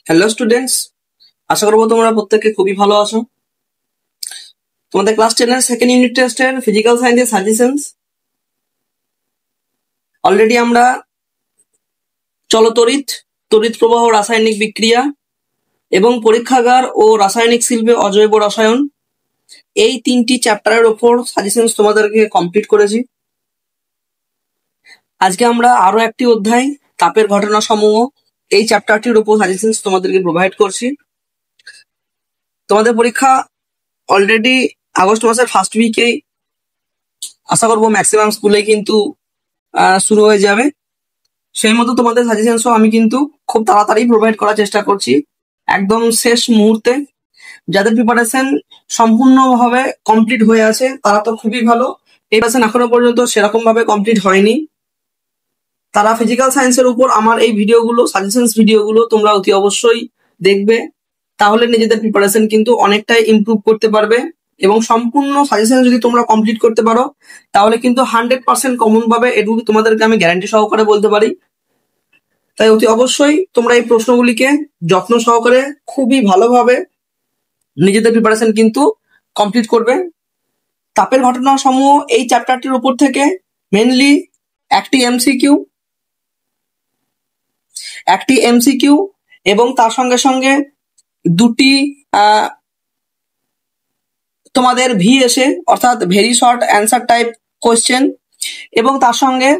Hello students, আশা করবো তোমরা প্রত্যেকে খুবই ভালো আছো। তোমাদের ক্লাস 10 এর সেকেন্ড ইউনিট টেস্টের ফিজিক্যাল সায়েন্সের সাজেশনস অলরেডি আমরা চলতড়িৎ, তড়িৎ প্রবাহ, রাসায়নিক বিক্রিয়া এবং পরীক্ষাগার ও রাসায়নিক শিল্পে অজৈব রসায়ন এই তিনটি চ্যাপ্টারের ওপর সাজেশনস তোমাদেরকে কমপ্লিট করেছি। আজকে আমরা আরো একটি অধ্যায় তাপের ঘটনা সমূহ এই চ্যাপ্টারটির উপর সাজেশনস তোমাদেরকে প্রোভাইড করছি। তোমাদের পরীক্ষা অলরেডি আগস্ট মাসের ফার্স্ট উইকেই আশা করবো ম্যাক্সিমাম স্কুলে কিন্তু শুরু হয়ে যাবে। সেই মতো তোমাদের সাজেশনসও আমি কিন্তু খুব তাড়াতাড়ি প্রোভাইড করার চেষ্টা করছি, একদম শেষ মুহূর্তে। যাদের প্রিপারেশন সম্পূর্ণভাবে কমপ্লিট হয়ে আছে তারা তো খুবই ভালো, এই পার্সেন্ট এখনো পর্যন্ত সেরকম ভাবে কমপ্লিট হয়নি তারা ফিজিক্যাল সায়েন্সের উপর আমার এই ভিডিওগুলো, সাজেশনস ভিডিওগুলো তোমরা অতি অবশ্যই দেখবে, তাহলে নিজেদের প্রিপারেশন কিন্তু অনেকটাই ইমপ্রুভ করতে পারবে। এবং সম্পূর্ণ সাজেশন যদি তোমরা কমপ্লিট করতে পারো তাহলে কিন্তু 100% কমন পাবে, এটুকু তোমাদেরকে আমি গ্যারান্টি সহকারে বলতে পারি। তাই অতি অবশ্যই তোমরা এই প্রশ্নগুলিকে যত্ন সহকারে খুবই ভালোভাবে নিজেদের প্রিপারেশন কিন্তু কমপ্লিট করবে। তাপের ঘটনা সমূহ এই চ্যাপ্টারটির উপর থেকে মেনলি একটি এমসিকিউ এবং তার সঙ্গে সঙ্গে দুটি তোমাদের ভিএসএ অর্থাৎ very short answer type question, এবং তার সঙ্গে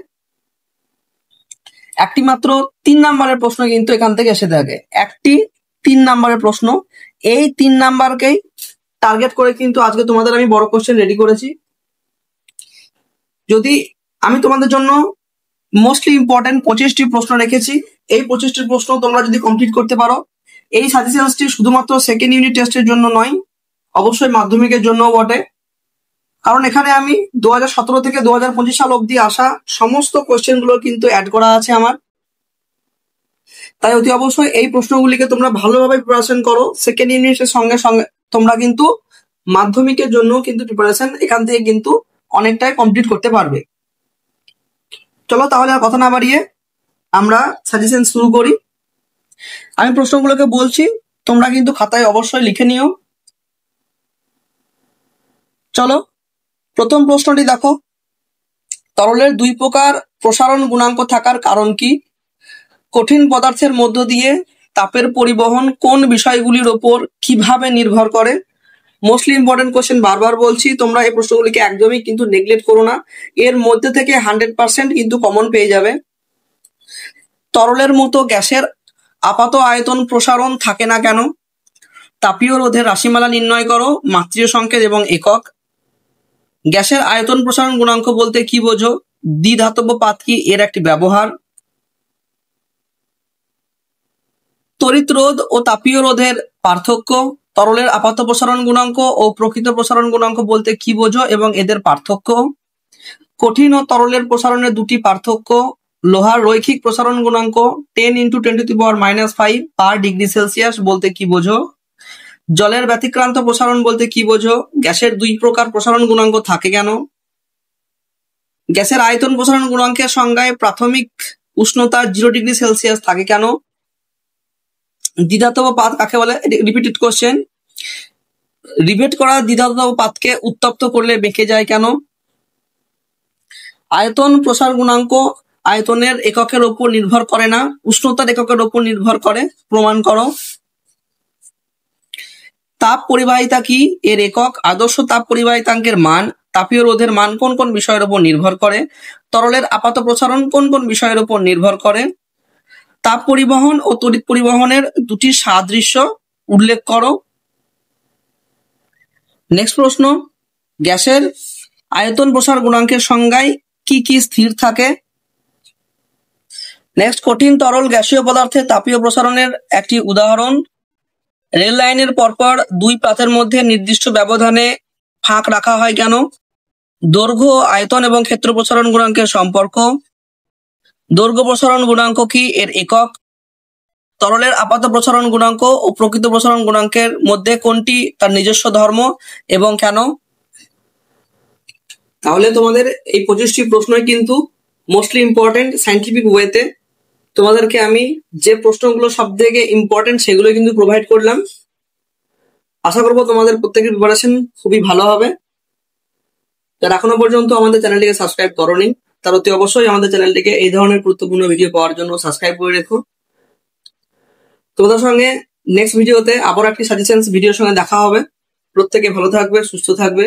একটি মাত্র 3 নাম্বারের প্রশ্ন কিন্তু এখান থেকে এসে থাকে, একটি 3 নাম্বারের প্রশ্ন। এই 3 নাম্বারকেই টার্গেট করে কিন্তু আজকে তোমাদের আমি বড় কোশ্চেন রেডি করেছি। যদি আমি তোমাদের জন্য মোস্টলি ইম্পর্টেন্ট 25টি প্রশ্ন রেখেছি, এই 25টি প্রশ্ন তোমরা যদি কমপ্লিট করতে পারো, এই সাজেশনসটি শুধুমাত্র সেকেন্ড ইউনিট টেস্টের জন্য নয়, অবশ্যই মাধ্যমিকের জন্যও বটে। কারণ এখানে আমি 2017 থেকে 2025 সাল অবধি আসা সমস্ত কোশ্চেন গুলো কিন্তু অ্যাড করা আছে আমার। তাই অতি অবশ্যই এই প্রশ্নগুলিকে তোমরা ভালোভাবে প্রিপারেশন করো। সেকেন্ড ইউনিটের সঙ্গে সঙ্গে তোমরা কিন্তু মাধ্যমিকের জন্য কিন্তু প্রিপারেশন এখান থেকে কিন্তু অনেকটাই কমপ্লিট করতে পারবে। চলো তাহলে আর কথা না বাড়িয়ে আমরা সাজেশন শুরু করি। আমি প্রশ্নগুলোকে বলছি, তোমরা কিন্তু খাতায় অবশ্যই লিখে নিও। চলো প্রথম প্রশ্নটি দেখো, তরলের 2 প্রকার প্রসারণ গুণাঙ্ক থাকার কারণ কি? কঠিন পদার্থের মধ্য দিয়ে তাপের পরিবহন কোন বিষয়গুলির ওপর কিভাবে নির্ভর করে? মোস্টলি ইম্পর্টেন্ট কোশ্চেন, বারবার বলছি তোমরা এই প্রশ্নগুলিকে একদমই কিন্তু নেগলেক্ট করো না, এর মধ্যে থেকে 100% কিন্তু কমন পেয়ে যাবে। তরলের মতো গ্যাসের আপাত আয়তন প্রসারণ থাকে না কেন? তাপীয় রোধের রাশিমালা নির্ণয় করো, মাত্রিয় সংকেত এবং একক। গ্যাসের আয়তন প্রসারণ গুণাঙ্ক বলতে কি বোঝো? দ্বিধাতব পাত কি এর একটি ব্যবহার? তড়িৎ রোধ ও তাপীয় রোধের পার্থক্য। তরলের আপাত প্রসারণ গুণাঙ্ক ও প্রকৃত প্রসারণ গুণাঙ্ক বলতে কি বোঝো এবং এদের পার্থক্য? কঠিন ও তরলের প্রসারণের দুটি পার্থক্য। লোহার রৈখিক প্রসারণ গুণাঙ্ক 10 × 10⁻⁵ পার ডিগ্রি সেলসিয়াস বলতে কি বোঝো? জলের ব্যতিক্রান্ত প্রসারণ বলতে কি বোঝো? গ্যাসের 2 প্রকার প্রসারণ গুণাঙ্ক থাকে কেন? গ্যাসের আয়তন প্রসারণ গুণাঙ্কের সংজ্ঞায় প্রাথমিক উষ্ণতা 0 ডিগ্রি সেলসিয়াস থাকে কেন? দ্বিধাতব পাত কাকে বলে? Repeated question. রিভেট করা দ্বিধাতব পাতকে উত্তপ্ত করলে বেঁকে যায় কেন? আয়তন প্রসার গুণাঙ্ক আয়তনের এককের উপর নির্ভর করে না, উষ্ণতার এককের উপর নির্ভর করে, প্রমাণ করো। তাপ পরিবাহিতা কি? এর একক। আদর্শ তাপ পরিবাহিতাঙ্কের মান। তাপীয় রোধের মান কোন কোন বিষয়ের উপর নির্ভর করে? তরলের আপাত প্রসারণ কোন কোন বিষয়ের উপর নির্ভর করে? তাপ পরিবহন ও তড়িৎ পরিবহনের দুটি সাদৃশ্য উল্লেখ করো। নেক্সট প্রশ্ন, গ্যাসের আয়তন প্রসার গুণাঙ্কের সংজ্ঞায় কি কি স্থির থাকে? নেক্সট, কঠিন তরল গ্যাসীয় পদার্থের তাপীয় প্রসারণের একটি উদাহরণ। রেল লাইনের পরপর 2 পাতের মধ্যে নির্দিষ্ট ব্যবধানে ফাঁক রাখা হয় কেন? দৈর্ঘ্য, আয়তন এবং ক্ষেত্র প্রসারণ গুণাঙ্কের সম্পর্ক। দৈর্ঘ্য প্রসারণ গুণাঙ্ক কি? এর একক। তরলের আপাত প্রসারণ গুণাঙ্ক ও প্রকৃত প্রসারণ গুণাঙ্কের মধ্যে কোনটি তার নিজস্ব ধর্ম এবং কেন? তাহলে তোমাদের এই 25টি প্রশ্নই কিন্তু মোস্টলি ইম্পর্টেন্ট সায়েন্টিফিক ওয়েতে। তোমাদেরকে আমি যে প্রশ্নগুলো সব থেকে ইম্পর্টেন্ট সেগুলো কিন্তু প্রোভাইড করলাম। আশা করবো তোমাদের প্রত্যেকের প্রিপারেশন খুবই ভালো হবে। যারা এখনো পর্যন্ত আমাদের চ্যানেলটিকে সাবস্ক্রাইব করোনি তারা অতি অবশ্যই আমাদের চ্যানেলটিকে এই ধরনের গুরুত্বপূর্ণ ভিডিও পাওয়ার জন্য সাবস্ক্রাইব করে রেখো। তোমাদের সঙ্গে নেক্সট ভিডিওতে আবার একটি সাজেশনস ভিডিওর সঙ্গে দেখা হবে। প্রত্যেকে ভালো থাকবে, সুস্থ থাকবে।